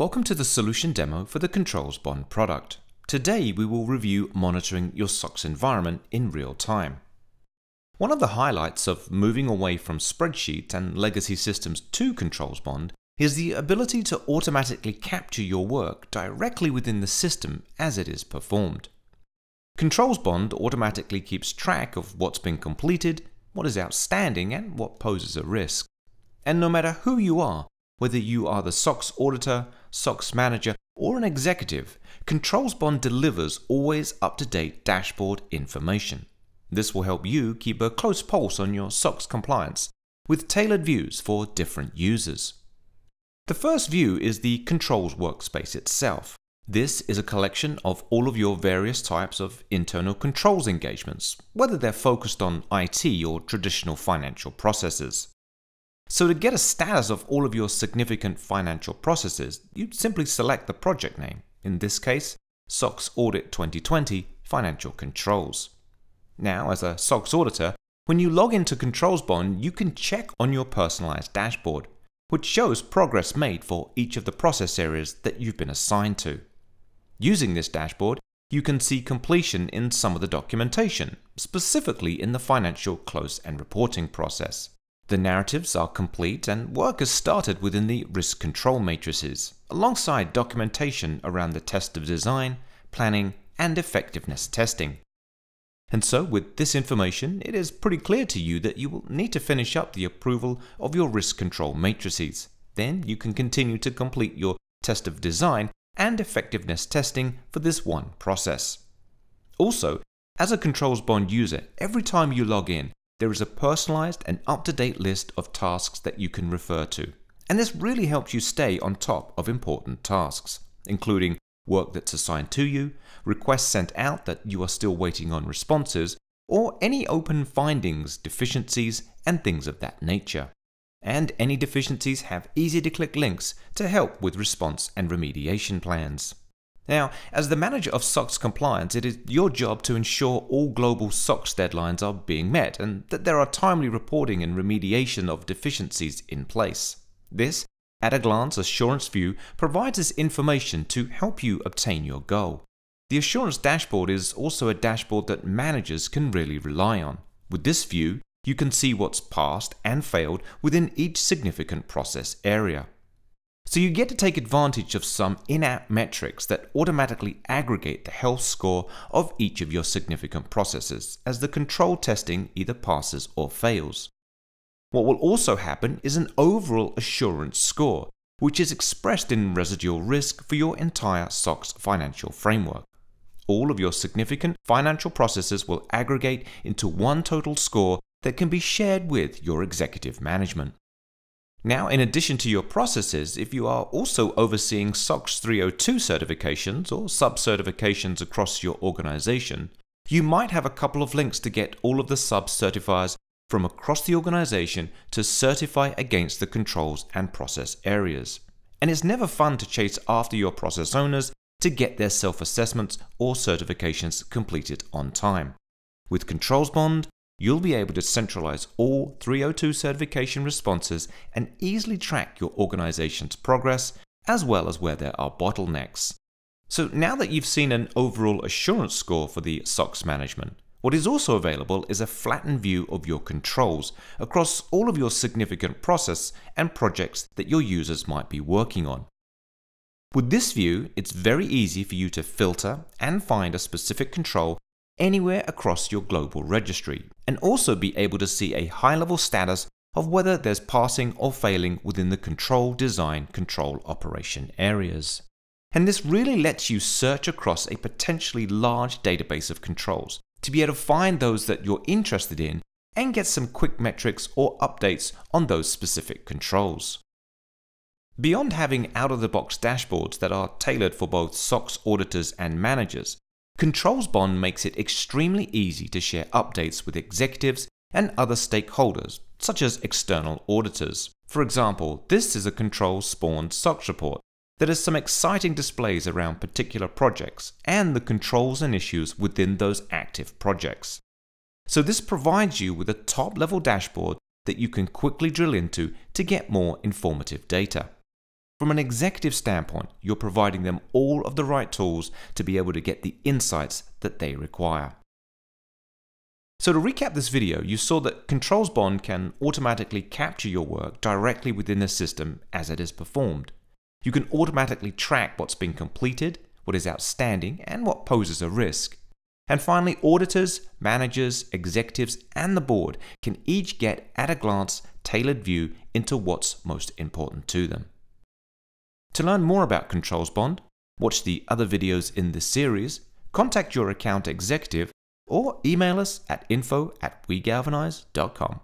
Welcome to the solution demo for the ControlsBond product. Today we will review monitoring your SOX environment in real time. One of the highlights of moving away from spreadsheets and legacy systems to ControlsBond is the ability to automatically capture your work directly within the system as it is performed. ControlsBond automatically keeps track of what's been completed, what is outstanding, and what poses a risk. And no matter who you are, whether you are the SOX auditor, SOX manager, or an executive, ControlsBond delivers always up-to-date dashboard information. This will help you keep a close pulse on your SOX compliance with tailored views for different users. The first view is the Controls Workspace itself. This is a collection of all of your various types of internal controls engagements, whether they're focused on IT or traditional financial processes. So to get a status of all of your significant financial processes, you'd simply select the project name, in this case, SOX Audit 2020 Financial Controls. Now, as a SOX auditor, when you log into ControlsBond, you can check on your personalized dashboard, which shows progress made for each of the process areas that you've been assigned to. Using this dashboard, you can see completion in some of the documentation, specifically in the financial close and reporting process. The narratives are complete and work has started within the risk control matrices, alongside documentation around the test of design, planning, and effectiveness testing. And so with this information, it is pretty clear to you that you will need to finish up the approval of your risk control matrices. Then you can continue to complete your test of design and effectiveness testing for this one process. Also, as a ControlsBond user, every time you log in, there is a personalized and up-to-date list of tasks that you can refer to. And this really helps you stay on top of important tasks, including work that's assigned to you, requests sent out that you are still waiting on responses, or any open findings, deficiencies, and things of that nature. And any deficiencies have easy-to-click links to help with response and remediation plans. Now, as the manager of SOX compliance, it is your job to ensure all global SOX deadlines are being met and that there are timely reporting and remediation of deficiencies in place. This, at a glance assurance view, provides us information to help you obtain your goal. The assurance dashboard is also a dashboard that managers can really rely on. With this view, you can see what's passed and failed within each significant process area. So you get to take advantage of some in-app metrics that automatically aggregate the health score of each of your significant processes as the control testing either passes or fails. What will also happen is an overall assurance score, which is expressed in residual risk for your entire SOX financial framework. All of your significant financial processes will aggregate into one total score that can be shared with your executive management. Now, in addition to your processes, if you are also overseeing SOX 302 certifications or sub-certifications across your organization, you might have a couple of links to get all of the sub-certifiers from across the organization to certify against the controls and process areas. And it's never fun to chase after your process owners to get their self-assessments or certifications completed on time. With ControlsBond, you'll be able to centralize all 302 certification responses and easily track your organization's progress, as well as where there are bottlenecks. So now that you've seen an overall assurance score for the SOX management, what is also available is a flattened view of your controls across all of your significant process and projects that your users might be working on. With this view, it's very easy for you to filter and find a specific control anywhere across your global registry, and also be able to see a high-level status of whether there's passing or failing within the control design control operation areas. And this really lets you search across a potentially large database of controls to be able to find those that you're interested in and get some quick metrics or updates on those specific controls. Beyond having out-of-the-box dashboards that are tailored for both SOX auditors and managers, ControlsBond makes it extremely easy to share updates with executives and other stakeholders, such as external auditors. For example, this is a ControlsBond SOX report that has some exciting displays around particular projects and the controls and issues within those active projects. So this provides you with a top-level dashboard that you can quickly drill into to get more informative data. From an executive standpoint, you're providing them all of the right tools to be able to get the insights that they require. So to recap this video, you saw that ControlsBond can automatically capture your work directly within the system as it is performed. You can automatically track what's been completed, what is outstanding, and what poses a risk. And finally, auditors, managers, executives, and the board can each get at a glance tailored view into what's most important to them. To learn more about ControlsBond, watch the other videos in this series, contact your account executive, or email us at info@wegalvanize.com.